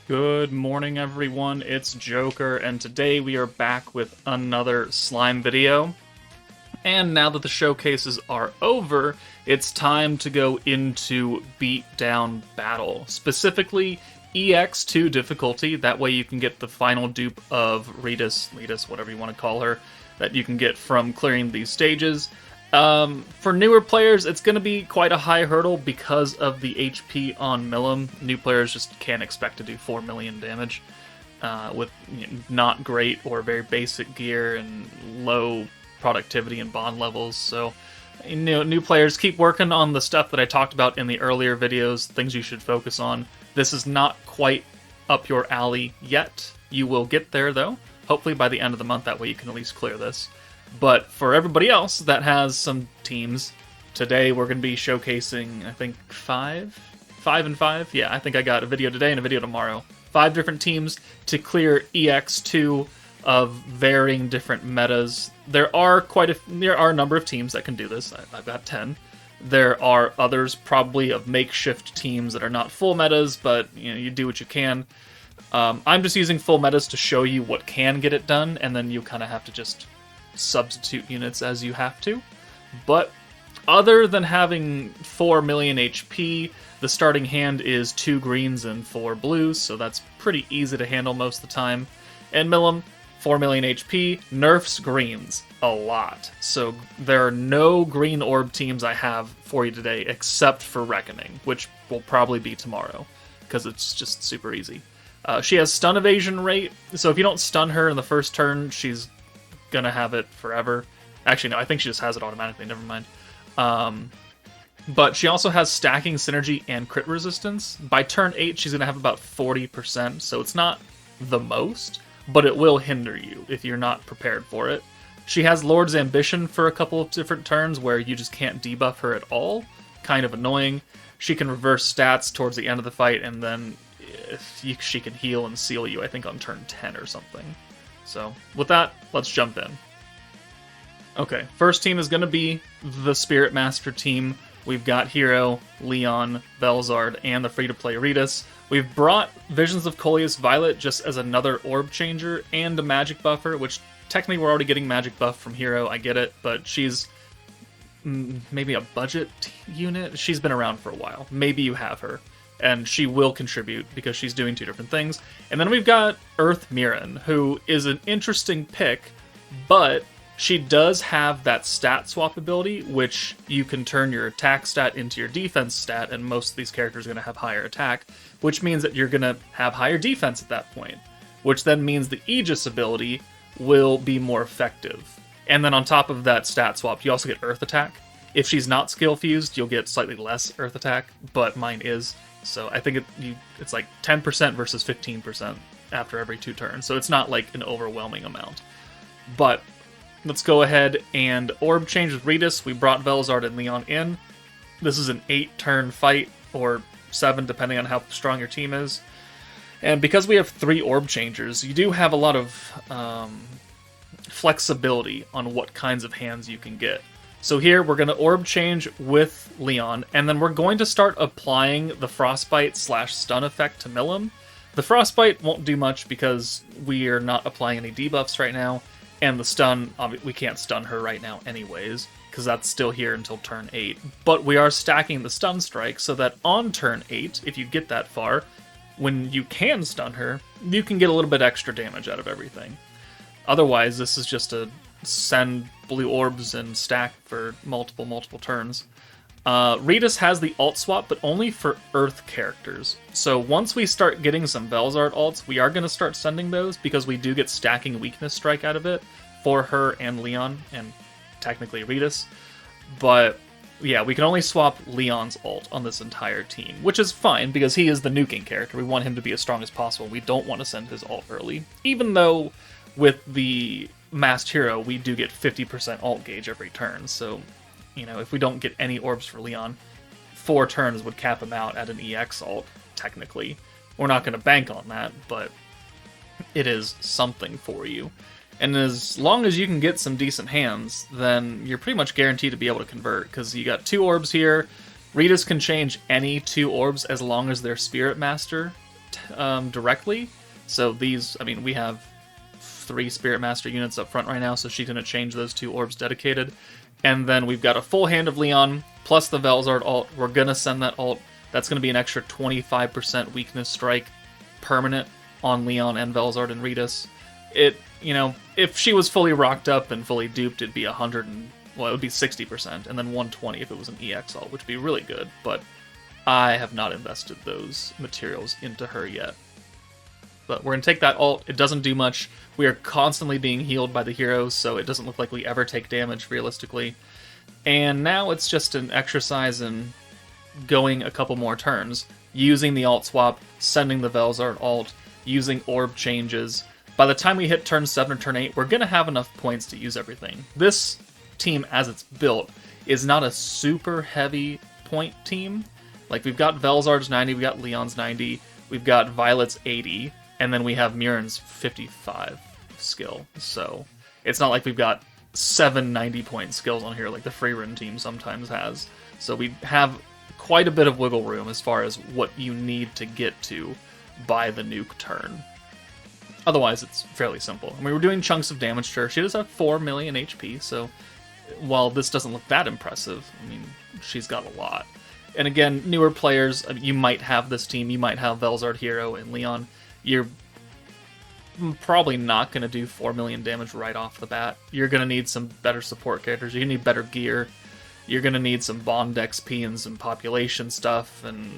Good morning, everyone. It's Joker, and today we are back with another slime video. And now that the showcases are over, it's time to go into Beatdown Battle. Specifically, EX2 difficulty. That way you can get the final dupe of Ritus, whatever you want to call her, that you can get from clearing these stages. For newer players, it's going to be quite a high hurdle because of the HP on Millum. New players just can't expect to do 4 million damage with not great or very basic gear and low productivity and bond levels. So, new players keep working on the stuff that I talked about in the earlier videos, things you should focus on. This is not quite up your alley yet. You will get there, though. Hopefully by the end of the month, that way you can at least clear this. But for everybody else that has some teams, today we're going to be showcasing, I think, 5 and 5? Yeah, I think I got a video today and a video tomorrow. 5 different teams to clear EX2 of varying different metas. There are a number of teams that can do this. I've got 10. There are others probably of makeshift teams that are not full metas, but you do what you can. I'm just using full metas to show you what can get it done, and then you kind of have to just substitute units as you have to. But other than having 4 million HP, the starting hand is 2 greens and 4 blues, so that's pretty easy to handle most of the time. And Millum, 4 million HP, nerfs greens a lot. So there are no green orb teams I have for you today except for Reckoning, which will probably be tomorrow, because it's just super easy. She has stun evasion rate, so if you don't stun her in the first turn, she's gonna have it forever. Actually, no, I think she just has it automatically, never mind. But she also has stacking, synergy, and crit resistance. By turn 8, she's gonna have about 40%, so it's not the most, but it will hinder you if you're not prepared for it. She has Lord's Ambition for a couple of different turns where you just can't debuff her at all. Kind of annoying. She can reverse stats towards the end of the fight, and then she can heal and seal you, I think, on turn 10 or something. So, with that, let's jump in. Okay, first team is going to be the Spirit Master team. We've got Hero, Leon, Belzard, and the free-to-play Ritus. We've brought Visions of Coleus Violet just as another orb changer and a magic buffer, which technically we're already getting magic buff from Hero, I get it, but she's maybe a budget unit? She's been around for a while. Maybe you have her. And she will contribute because she's doing 2 different things. And then we've got Earth Frieren, who is an interesting pick, but she does have that stat swap ability, which you can turn your attack stat into your defense stat, and most of these characters are going to have higher attack, which means that you're going to have higher defense at that point, which then means the Aegis ability will be more effective. And then on top of that stat swap, you also get Earth attack. If she's not skill fused, you'll get slightly less Earth attack, but mine is. So I think it's like 10% versus 15% after every 2 turns. So it's not like an overwhelming amount. But let's go ahead and orb change with Ritus. We brought Belzard and Leon in. This is an 8-turn fight, or 7 depending on how strong your team is. And because we have 3 orb changers, you do have a lot of flexibility on what kinds of hands you can get. So here, we're going to orb change with Leon, and then we're going to start applying the Frostbite/stun effect to Millum. The Frostbite won't do much because we are not applying any debuffs right now, and the stun, we can't stun her right now anyways, because that's still here until turn 8. But we are stacking the stun strike so that on turn 8, if you get that far, when you can stun her, you can get a little bit extra damage out of everything. Otherwise, this is just a send blue orbs and stack for multiple turns. Ritus has the alt swap, but only for Earth characters. So once we start getting some Belzard alts, we are going to start sending those because we do get stacking weakness strike out of it for her and Leon, and technically Ritus. But yeah, we can only swap Leon's alt on this entire team, which is fine because he is the nuking character. We want him to be as strong as possible. We don't want to send his alt early, even though with the Masked Hero, we do get 50% alt gauge every turn, so, if we don't get any orbs for Leon, 4 turns would cap him out at an EX alt, technically. We're not going to bank on that, but it is something for you. And as long as you can get some decent hands, then you're pretty much guaranteed to be able to convert, because you got 2 orbs here. Ritus can change any 2 orbs as long as they're Spirit Master, directly. So these, I mean, we have 3 Spirit Master units up front right now, so she's going to change those 2 orbs dedicated. And then we've got a full hand of Leon, plus the Velzard ult. We're going to send that ult. That's going to be an extra 25% weakness strike permanent on Leon and Velzard and Ritus. It, you know, if she was fully rocked up and fully duped, it'd be 100 and, well, it would be 60%, and then 120 if it was an EX ult, which would be really good, but I have not invested those materials into her yet. But we're going to take that ult. It doesn't do much. We are constantly being healed by the heroes, so it doesn't look like we ever take damage, realistically. And now it's just an exercise in going a couple more turns, using the ult swap, sending the Velzard ult, using orb changes. By the time we hit turn 7 or turn 8, we're going to have enough points to use everything. This team, as it's built, is not a super heavy point team. Like, we've got Velzard's 90, we've got Leon's 90, we've got Violet's 80, and then we have Murin's 55 skill. So it's not like we've got 7 90-point skills on here like the Frieren team sometimes has. So we have quite a bit of wiggle room as far as what you need to get to by the nuke turn. Otherwise, it's fairly simple. I mean, we're doing chunks of damage to her. She does have 4 million HP, so while this doesn't look that impressive, I mean, she's got a lot. And again, newer players, you might have this team, you might have Velzard Hero and Leon. You're probably not going to do 4 million damage right off the bat. You're going to need some better support characters. You're going to need better gear. You're going to need some bond XP and some population stuff. And,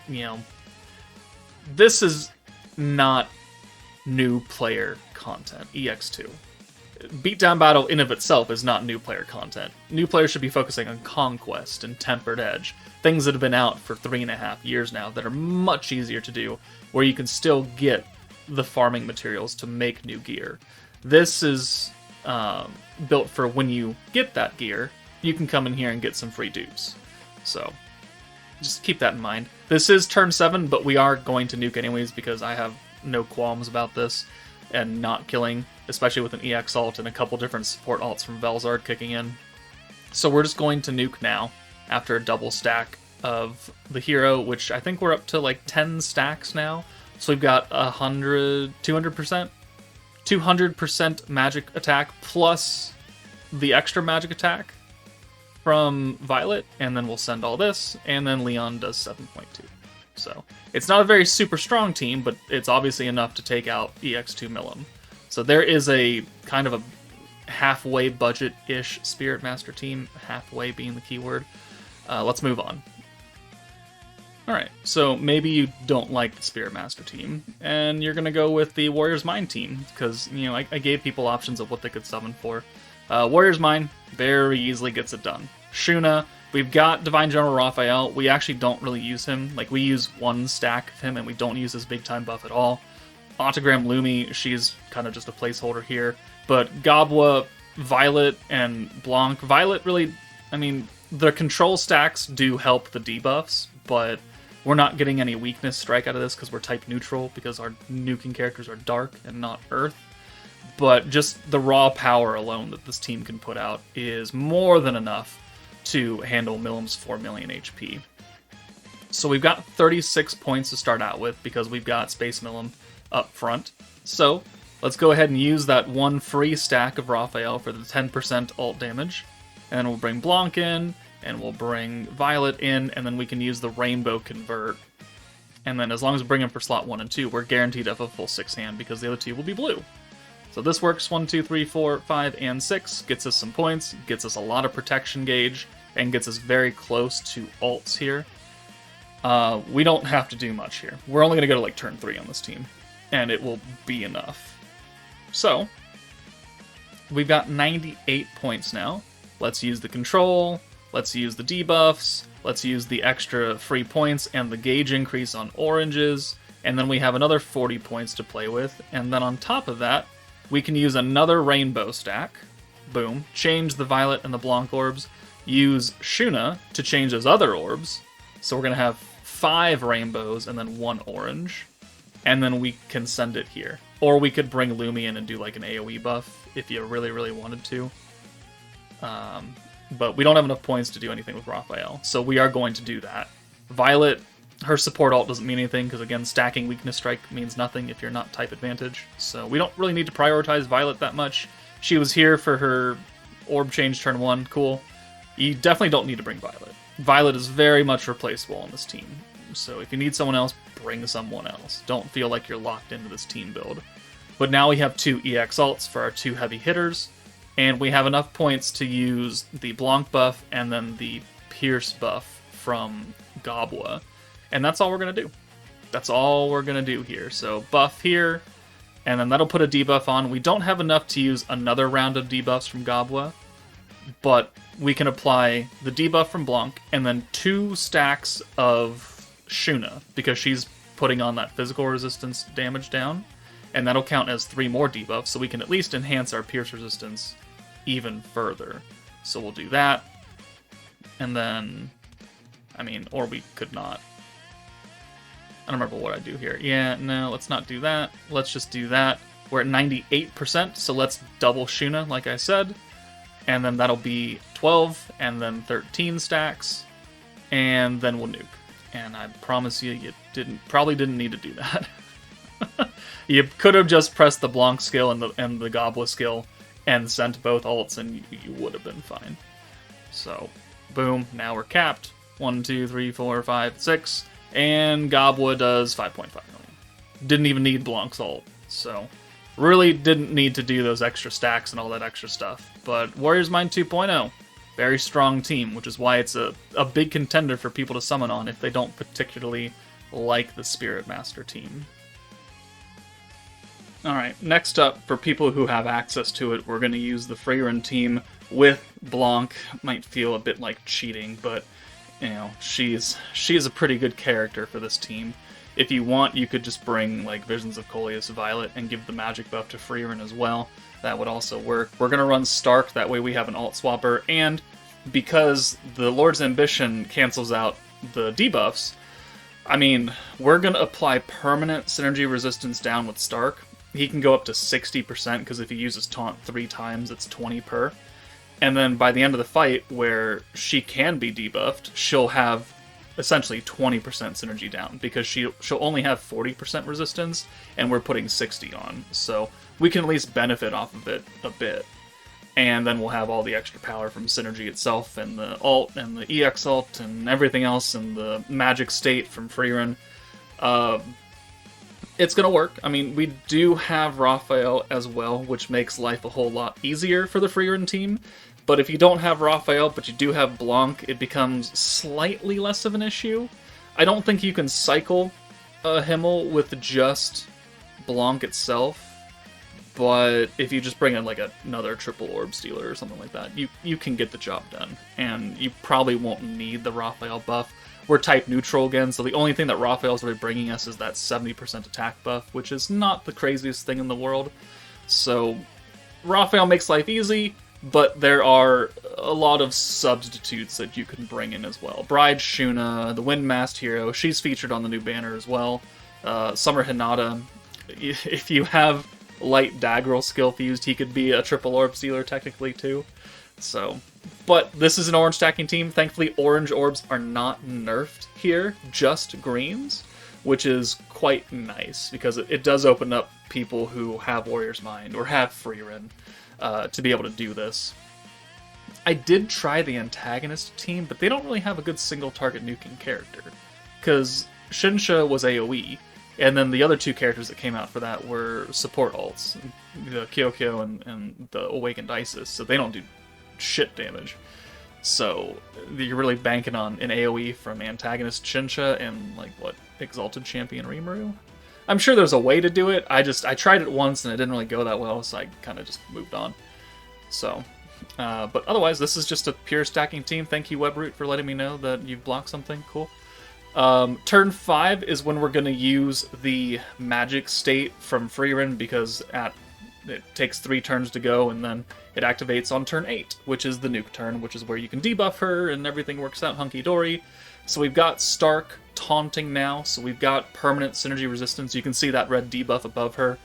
you know, this is not new player content, EX2. Beatdown Battle in of itself is not new player content. New players should be focusing on Conquest and Tempered Edge, things that have been out for 3.5 years now that are much easier to do, where you can still get the farming materials to make new gear. This is built for when you get that gear, you can come in here and get some free dupes. So just keep that in mind. This is turn 7, but we are going to nuke anyways because I have no qualms about this and not killing, especially with an EX ult and a couple different support ults from Velzard kicking in. So we're just going to nuke now after a double stack of the hero, which I think we're up to like 10 stacks now. So we've got 200% magic attack plus the extra magic attack from Violet, and then we'll send all this, and then Leon does 7.2. So it's not a very super strong team, but it's obviously enough to take out EX2 Milim. So there is a kind of a halfway budget-ish Spirit Master team, halfway being the keyword. Let's move on. Alright, so maybe you don't like the Spirit Master team, and you're going to go with the Warrior's Mind team, because, you know, I gave people options of what they could summon for. Warrior's Mind very easily gets it done. Shuna, we've got Divine General Raphael. We actually don't really use him. Like, we use 1 stack of him, and we don't use his big-time buff at all. Autogram Lumi, she's kind of just a placeholder here. But Gabwa, Violet, and Blanc. Violet really, I mean, the control stacks do help the debuffs, but we're not getting any weakness strike out of this because we're type neutral, because our nuking characters are dark and not earth. But just the raw power alone that this team can put out is more than enough to handle Milim's 4 million HP. So we've got 36 points to start out with because we've got Space Milim up front. So let's go ahead and use that 1 free stack of Raphael for the 10% ult damage. And then we'll bring Blanc in, and we'll bring Violet in, and then we can use the Rainbow Convert. And then as long as we bring him for slot 1 and 2, we're guaranteed to have a full 6 hand because the other 2 will be blue. So this works 1, 2, 3, 4, 5, and 6. Gets us some points, gets us a lot of protection gauge, and gets us very close to ults here. We don't have to do much here. We're only going to go to like turn 3 on this team, and it will be enough. So we've got 98 points now. Let's use the control, let's use the debuffs, let's use the extra free points and the gauge increase on oranges, and then we have another 40 points to play with, and then on top of that, we can use another rainbow stack, boom, change the Violet and the Blanc orbs, use Shuna to change those other orbs, so we're going to have 5 rainbows and then 1 orange, and then we can send it here. Or we could bring Lumi in and do like an AoE buff if you really, really wanted to. But we don't have enough points to do anything with Raphael, so we are going to do that. Violet Her support ult doesn't mean anything, because again, stacking weakness strike means nothing if you're not type advantage. So we don't really need to prioritize Violet that much. She was here for her orb change turn 1, cool. You definitely don't need to bring Violet. Violet is very much replaceable on this team. So if you need someone else, bring someone else. Don't feel like you're locked into this team build. But now we have 2 EX ults for our 2 heavy hitters, and we have enough points to use the Blanc buff and then the Pierce buff from Gobwa. And that's all we're going to do. That's all we're going to do here. So buff here, and then that'll put a debuff on. We don't have enough to use another round of debuffs from Gobwa, but we can apply the debuff from Blanc and then 2 stacks of Shuna, because she's putting on that physical resistance damage down, and that'll count as 3 more debuffs, so we can at least enhance our pierce resistance even further. So we'll do that, and then, or we could not. I don't remember what I do here. Yeah, no, let's not do that. Let's just do that. We're at 98%, so let's double Shuna, like I said. And then that'll be 12, and then 13 stacks, and then we'll nuke. And I promise you, you probably didn't need to do that. You could have just pressed the Blanc skill and the Gobwa skill, and sent both ults, and you would have been fine. So, boom, now we're capped. 1, 2, 3, 4, 5, 6. And Gobwa does 5.5 million. Didn't even need Blanc's ult. So, really didn't need to do those extra stacks and all that extra stuff. But Warriors Mind 2.0, very strong team, which is why it's a big contender for people to summon on if they don't particularly like the Spirit Master team. Alright, next up, for people who have access to it, we're going to use the Frieren team with Blanc. Might feel a bit like cheating, but she is a pretty good character for this team. If you want, you could just bring like Visions of Coleus Violet and give the magic buff to Frieren as well. That would also work. We're going to run Stark, that way we have an alt swapper, and because the Lord's Ambition cancels out the debuffs, we're going to apply permanent synergy resistance down with Stark. He can go up to 60%, because if he uses Taunt 3 times, it's 20 per. And then by the end of the fight, where she can be debuffed, she'll have essentially 20% synergy down, because she'll only have 40% resistance, and we're putting 60 on. So we can at least benefit off of it a bit. And then we'll have all the extra power from synergy itself, and the ult, and the EX ult, and everything else, and the magic state from Frieren. It's going to work. We do have Raphael as well, which makes life a whole lot easier for the Frieren team. But if you don't have Raphael, but you do have Blanc, it becomes slightly less of an issue. I don't think you can cycle a Himmel with just Blanc itself, but if you just bring in like another triple orb stealer or something like that, you can get the job done. And you probably won't need the Raphael buff. We're type neutral again, so the only thing that Raphael's really bringing us is that 70% attack buff, which is not the craziest thing in the world. So Raphael makes life easy, but there are a lot of substitutes that you can bring in as well. Bride Shuna, the Windmast hero, she's featured on the new banner as well. Summer Hinata, if you have light Daggerel skill fused, he could be a triple orb stealer technically too. So, but this is an orange stacking team. Thankfully, orange orbs are not nerfed here, just greens, which is quite nice, because it does open up people who have Warrior's Mind or have Frieren to be able to do this. I did try the antagonist team, but they don't really have a good single target nuking character, because Shinsha was AoE, and then the other 2 characters that came out for that were support ults, the Kyokyo and the Awakened Isis, so they don't do shit damage. So you're really banking on an AoE from antagonist Shinsha and Exalted Champion Rimuru. I'm sure there's a way to do it. I tried it once and it didn't really go that well, so I kind of just moved on. So, but otherwise, this is just a pure stacking team. Thank you, Webroot, for letting me know that you've blocked something. Cool. Turn 5 is when we're going to use the magic state from Frieren, because it takes 3 turns to go, and then it activates on turn 8, which is the nuke turn, which is where you can debuff her, and everything works out hunky-dory. So we've got Stark taunting now, so we've got permanent synergy resistance. You can see that red debuff above her.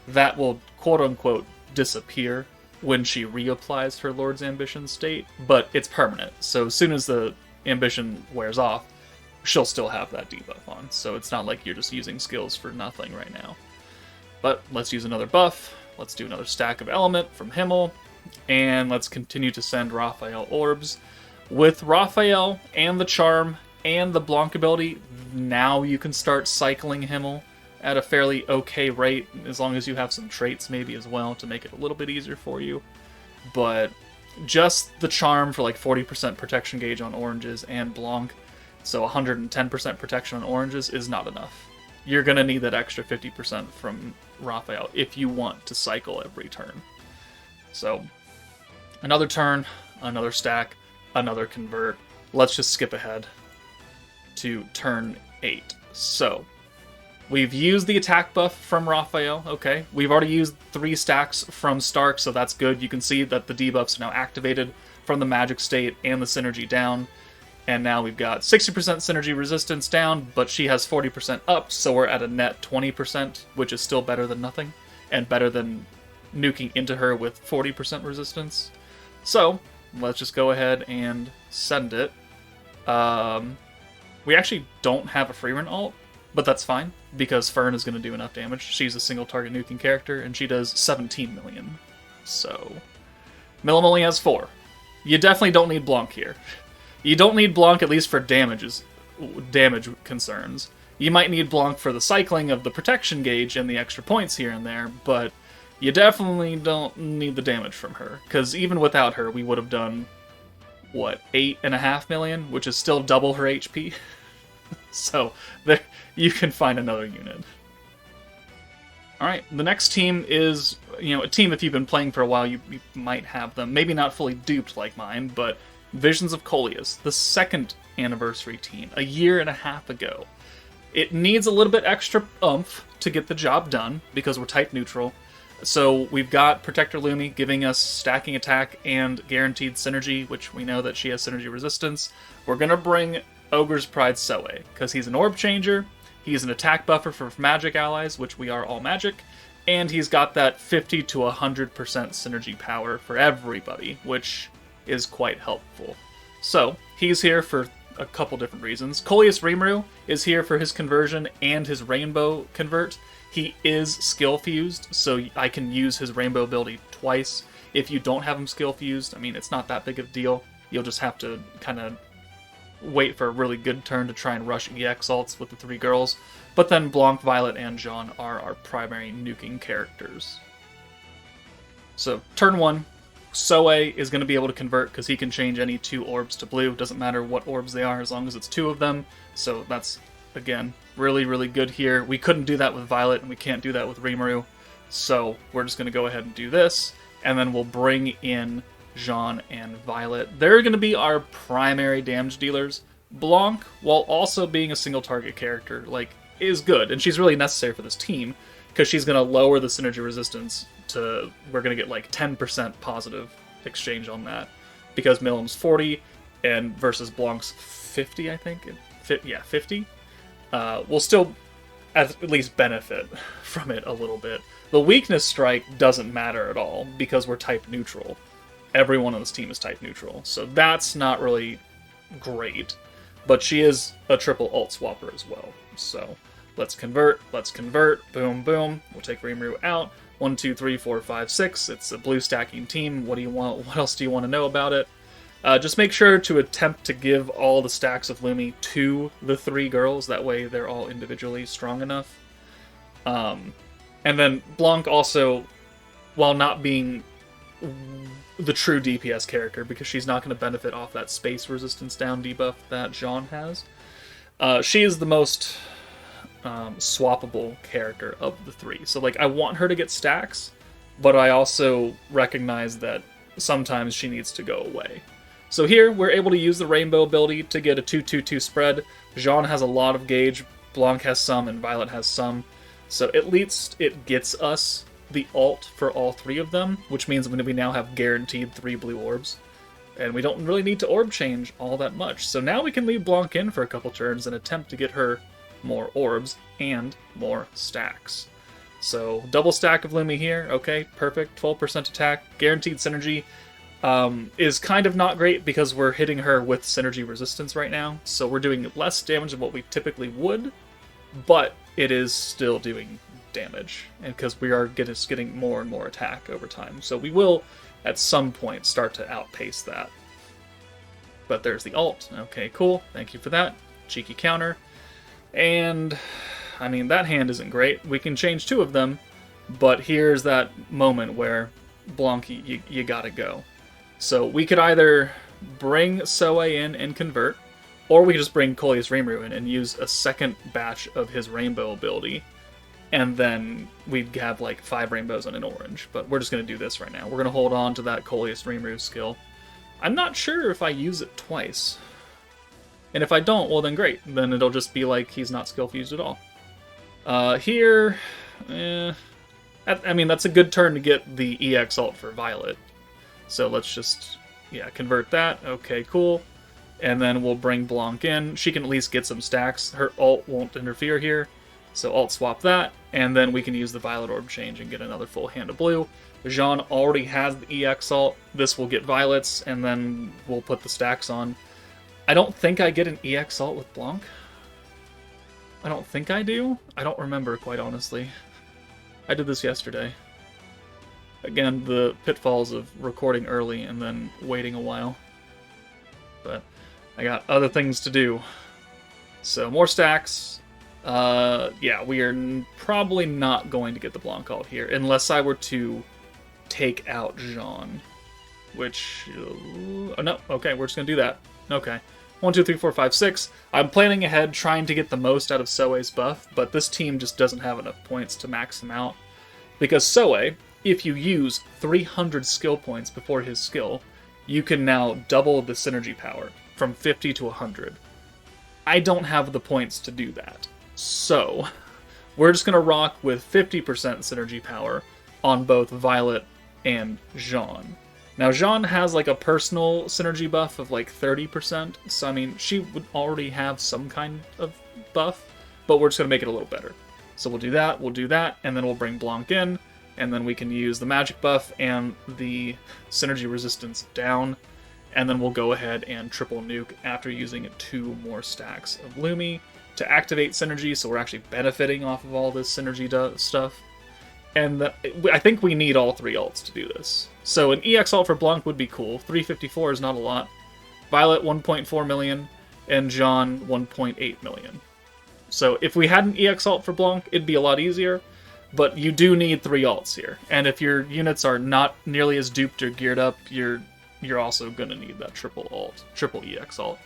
That will, quote-unquote, disappear when she reapplies her Lord's Ambition state, but it's permanent. So as soon as the ambition wears off, she'll still have that debuff on. So it's not like you're just using skills for nothing right now. But let's use another buff. Let's do another stack of Element from Himmel. And let's continue to send Raphael orbs. With Raphael and the Charm and the Blanc ability, now you can start cycling Himmel at a fairly okay rate, as long as you have some traits maybe as well to make it a little bit easier for you. But just the Charm for like 40% protection gauge on oranges and Blanc, so 110% protection on oranges, is not enough. You're going to need that extra 50% from Raphael if you want to cycle every turn. So, another turn, another stack, another convert. Let's just skip ahead to turn 8. So, we've used the attack buff from Raphael, okay. We've already used 3 stacks from Stark, so that's good. You can see that the debuffs are now activated from the magic state and the synergy down. And now we've got 60% synergy resistance down, but she has 40% up, so we're at a net 20%, which is still better than nothing, and better than nuking into her with 40% resistance. So, let's just go ahead and send it. We actually don't have a Frieren ult, but that's fine, because Frieren is going to do enough damage. She's a single target nuking character, and she does 17 million. So, Milim only has 4. You definitely don't need Blanc here. You don't need Blanc, at least for damage concerns. You might need Blanc for the cycling of the protection gauge and the extra points here and there, but you definitely don't need the damage from her, because even without her, we would have done, what, 8.5 million, which is still double her HP. So, there, you can find another unit. Alright, the next team is, a team if you've been playing for a while, you might have them. Maybe not fully duped like mine, but Visions of Coleus, the 2nd anniversary team, a year and a half ago. It needs a little bit extra oomph to get the job done, because we're type neutral. So we've got Protector Lumi giving us stacking attack and guaranteed synergy, which we know that she has synergy resistance. We're going to bring Ogre's Pride Soe, because he's an orb changer, he's an attack buffer for magic allies, which we are all magic, and he's got that 50 to 100% synergy power for everybody, which is quite helpful. So, he's here for a couple different reasons. Coleus Rimuru is here for his conversion and his rainbow convert. He is skill fused, so I can use his rainbow ability twice. If you don't have him skill fused, I mean, it's not that big of a deal. You'll just have to kind of wait for a really good turn to try and rush EX ults with the 3 girls. But then Blanc, Violet, and Jean are our primary nuking characters. So, turn 1. Soe is going to be able to convert because he can change any 2 orbs to blue. Doesn't matter what orbs they are as long as it's 2 of them. So that's, again, really, really good here. We couldn't do that with Violet, and we can't do that with Rimuru. So we're just going to go ahead and do this. And then we'll bring in Jean and Violet. They're going to be our primary damage dealers. Blanc, while also being a single target character, is good. And she's really necessary for this team, because she's going to lower the synergy resistance to, we're going to get 10% positive exchange on that, because Milim's 40 and versus Blanc's 50, I think. 50. We'll still at least benefit from it a little bit. The weakness strike doesn't matter at all because we're type neutral. Everyone on this team is type neutral, so that's not really great. But she is a triple ult swapper as well. So let's convert, boom, boom. We'll take Rimuru out. 1, 2, 3, 4, 5, 6. It's a blue stacking team. What do you want? What else do you want to know about it? Just make sure to attempt to give all the stacks of Lumi to the 3 girls. That way they're all individually strong enough. And then Blanc also, while not being the true DPS character, because she's not going to benefit off that space resistance down debuff that Jean has, she is the most swappable character of the 3. So, I want her to get stacks, but I also recognize that sometimes she needs to go away. So here, we're able to use the rainbow ability to get a 2-2-2 spread. Jean has a lot of gauge, Blanc has some, and Violet has some. So at least it gets us the ult for all 3 of them, which means we now have guaranteed 3 blue orbs. And we don't really need to orb change all that much. So now we can leave Blanc in for a couple turns and attempt to get her more orbs and more stacks. So double stack of Lumi here, okay, perfect, 12% attack, guaranteed synergy. is kind of not great because we're hitting her with synergy resistance right now, so we're doing less damage than what we typically would, but it is still doing damage, and because we are getting more and more attack over time, so we will at some point start to outpace that. But there's the ult. Okay, cool. Thank you for that. Cheeky counter. And, I mean, that hand isn't great. We can change 2 of them, but here's that moment where, Blanc, you gotta go. So we could either bring Soe in and convert, or we could just bring Coleus Rimuru in and use a second batch of his rainbow ability, and then we'd have like 5 rainbows on an orange. But we're just going to do this right now. We're going to hold on to that Coleus Rimuru skill. I'm not sure if I use it twice. And if I don't, well then great. Then it'll just be like he's not skill fused at all. Here, I mean, that's a good turn to get the EX ult for Violet. So let's just, yeah, convert that. Okay, cool. And then we'll bring Blanc in. She can at least get some stacks. Her ult won't interfere here. So alt swap that, and then we can use the Violet Orb change and get another full hand of blue. Jean already has the EX ult. This will get Violets, and then we'll put the stacks on. I don't think I get an EX ult with Blanc. I don't think I do. I don't remember, quite honestly. I did this yesterday. Again, the pitfalls of recording early and then waiting a while. But I got other things to do. So, more stacks. Yeah, we are probably not going to get the Blanc ult here, unless I were to take out Jean. Which... oh, no, okay, we're just going to do that. Okay. 1, 2, 3, 4, 5, 6. I'm planning ahead, trying to get the most out of Soe's buff, but this team just doesn't have enough points to max him out. Because Soe, if you use 300 skill points before his skill, you can now double the synergy power from 50 to 100. I don't have the points to do that. So, we're just going to rock with 50% synergy power on both Violet and Jean. Now, Jean has like a personal synergy buff of like 30%, so I mean, she would already have some kind of buff, but we're just going to make it a little better. So we'll do that, and then we'll bring Blanc in, and then we can use the magic buff and the synergy resistance down, and then we'll go ahead and triple nuke after using 2 more stacks of Lumi to activate synergy, so we're actually benefiting off of all this synergy stuff. And I think we need all 3 ults to do this. So an EX ult for Blanc would be cool. 354 is not a lot. Violet 1.4 million, and Jean 1.8 million. So if we had an EX ult for Blanc, it'd be a lot easier, but you do need 3 ults here. And if your units are not nearly as duped or geared up, you're also going to need that triple EX ult.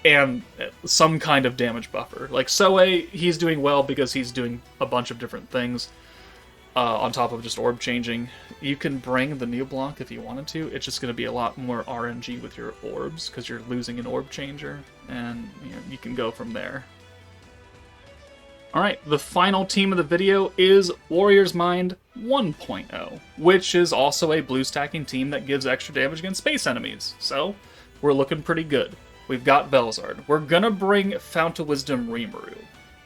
And some kind of damage buffer. Like Soe, he's doing well because he's doing a bunch of different things on top of just orb changing. You can bring the new Blanc if you wanted to. It's just going to be a lot more RNG with your orbs because you're losing an orb changer, and you can go from there. Alright, the final team of the video is Warrior's Mind 1.0, which is also a blue stacking team that gives extra damage against space enemies. So, we're looking pretty good. We've got Belzard. We're gonna bring Fount of Wisdom Rimuru.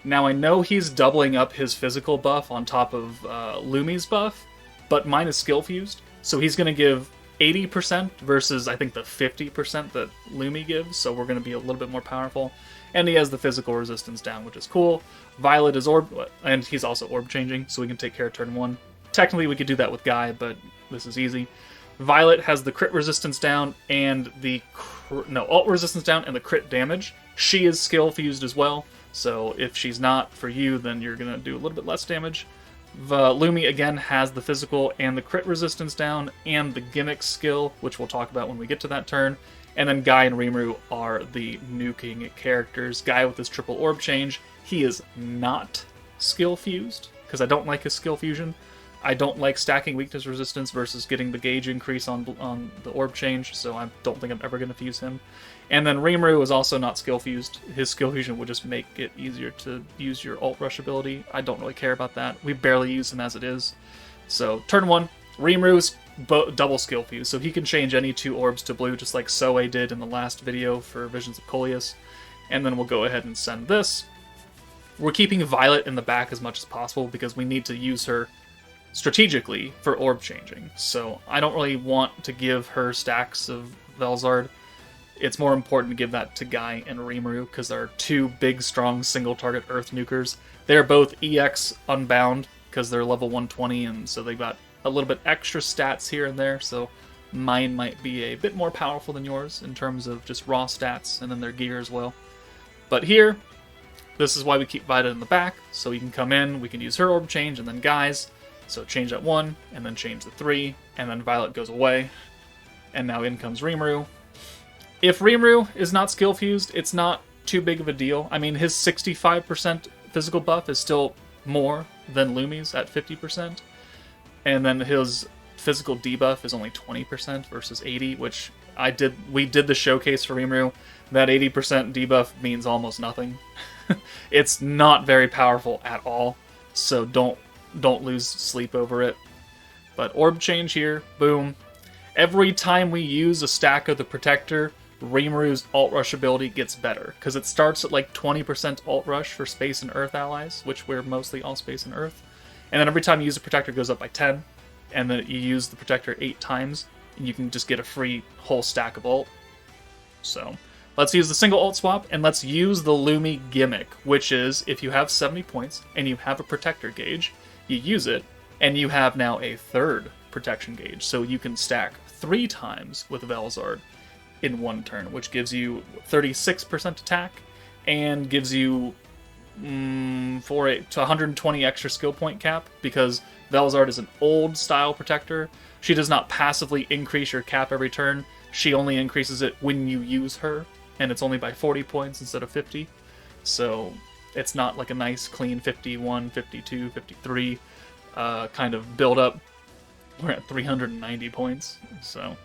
Now, I know he's doubling up his physical buff on top of Lumi's buff, but mine is skill fused, so he's gonna give 80% versus, I think, the 50% that Lumi gives, so we're gonna be a little bit more powerful. And he has the physical resistance down, which is cool. Violet is orb, and he's also orb changing, so we can take care of turn 1. Technically, we could do that with Guy, but this is easy. Violet has the crit resistance down and the ult resistance down and the crit damage. She is skill fused as well, so if she's not for you, then you're gonna do a little bit less damage. Lumi again has the physical and the crit resistance down and the gimmick skill, which we'll talk about when we get to that turn. And then Guy and Rimuru are the nuking characters. Guy with his triple orb change, he is not skill fused, because I don't like his skill fusion. I don't like stacking weakness resistance versus getting the gauge increase on the orb change, so I don't think I'm ever going to fuse him. And then Rimuru is also not skill fused. His skill fusion would just make it easier to use your ult rush ability. I don't really care about that. We barely use him as it is. So turn 1, Rimuru's double skill fuse, so he can change any 2 orbs to blue, just like Soe did in the last video for Visions of Coleus. And then we'll go ahead and send this. We're keeping Violet in the back as much as possible because we need to use her strategically for orb changing. So I don't really want to give her stacks of Velzard. It's more important to give that to Guy and Rimuru, because they're two big, strong, single-target Earth nukers. They're both EX unbound, because they're level 120, and so they've got a little bit extra stats here and there, so mine might be a bit more powerful than yours in terms of just raw stats, and then their gear as well. But here, this is why we keep Vita in the back, so you can come in, we can use her orb change, and then Guy's. So change that 1, and then change the 3, and then Violet goes away. And now in comes Rimuru. If Rimuru is not skill fused, it's not too big of a deal. I mean, his 65% physical buff is still more than Lumi's at 50%. And then his physical debuff is only 20% versus 80, which we did the showcase for Rimuru. That 80% debuff means almost nothing. It's not very powerful at all, so don't lose sleep over it. But orb change here, boom. Every time we use a stack of the Protector, Rimuru's alt rush ability gets better, because it starts at like 20% alt rush for space and earth allies, which we're mostly all space and earth. And then every time you use a Protector, it goes up by 10, and then you use the Protector 8 times, and you can just get a free whole stack of alt. So let's use the single alt swap, and let's use the Lumi gimmick, which is if you have 70 points and you have a Protector gauge, you use it, and you have now a third protection gauge, so you can stack 3 times with Velzard in one turn, which gives you 36% attack and gives you 120 extra skill point cap, because Velzard is an old style Protector. She does not passively increase your cap every turn. She only increases it when you use her, and it's only by 40 points instead of 50. So it's not like a nice clean 51, 52, 53 kind of build up. We're at 390 points. So,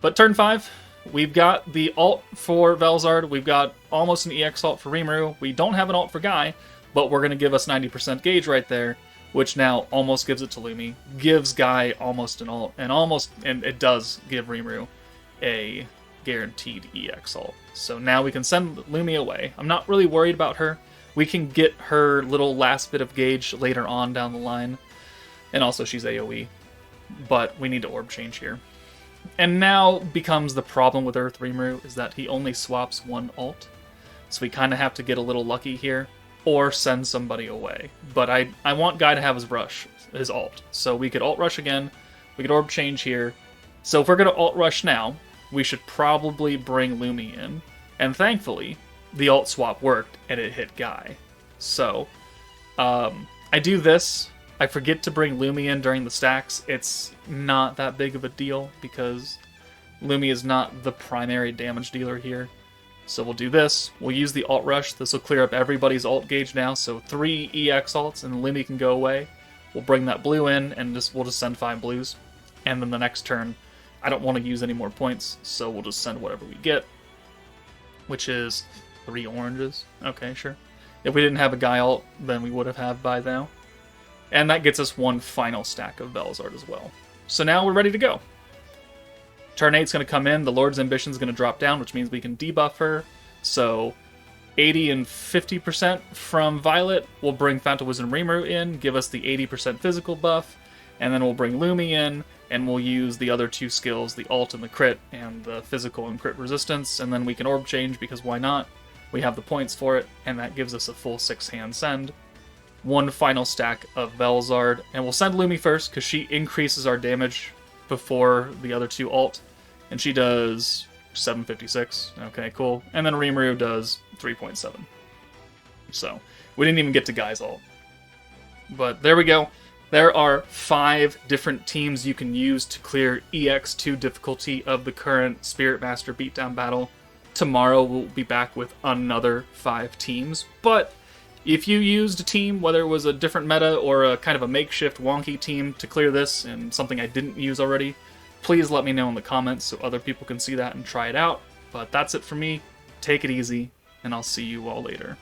but turn 5, we've got the alt for Velzard. We've got almost an EX alt for Rimuru. We don't have an alt for Guy, but we're going to give us 90% gauge right there, which now almost gives it to Lumi. Gives Guy almost an alt, and it does give Rimuru a guaranteed EX alt. So now we can send Lumi away. I'm not really worried about her. We can get her little last bit of gauge later on down the line. And also she's AoE. But we need to orb change here. And now becomes the problem with Earth Rimuru, is that he only swaps one alt. So we kind of have to get a little lucky here, or send somebody away. But I want Guy to have his alt. So we could alt rush again, we could orb change here. So if we're going to alt rush now, we should probably bring Lumi in. And thankfully, the alt swap worked, and it hit Guy. So, I do this. I forget to bring Lumi in during the stacks. It's not that big of a deal, because Lumi is not the primary damage dealer here. So we'll do this. We'll use the alt rush. This will clear up everybody's alt gauge now. So 3 EX alts, and Lumi can go away. We'll bring that blue in, and we'll just send 5 blues. And then the next turn, I don't want to use any more points, so we'll just send whatever we get, which is 3 oranges. Okay, sure. If we didn't have a Guy alt, then we would have had by now. And that gets us 1 final stack of Velzard as well. So now we're ready to go. Turn 8's going to come in, the Lord's Ambition is going to drop down, which means we can debuff her. So 80 and 50% from Violet will bring Phantom Wizard and Rimuru in, give us the 80% physical buff, and then we'll bring Lumi in, and we'll use the other 2 skills, the alt and the crit, and the physical and crit resistance, and then we can orb change, because why not? We have the points for it, and that gives us a full 6-hand send. 1 final stack of Velzard, and we'll send Lumi first, because she increases our damage before the other 2 alt, and she does 756. Okay, cool. And then Rimuru does 3.7. So, we didn't even get to Guy's alt. But there we go. There are 5 different teams you can use to clear EX2 difficulty of the current Spirit Master Beatdown battle. Tomorrow we'll be back with another 5 teams, but if you used a team, whether it was a different meta or a kind of a makeshift wonky team to clear this, and something I didn't use already, please let me know in the comments so other people can see that and try it out. But that's it for me. Take it easy, and I'll see you all later.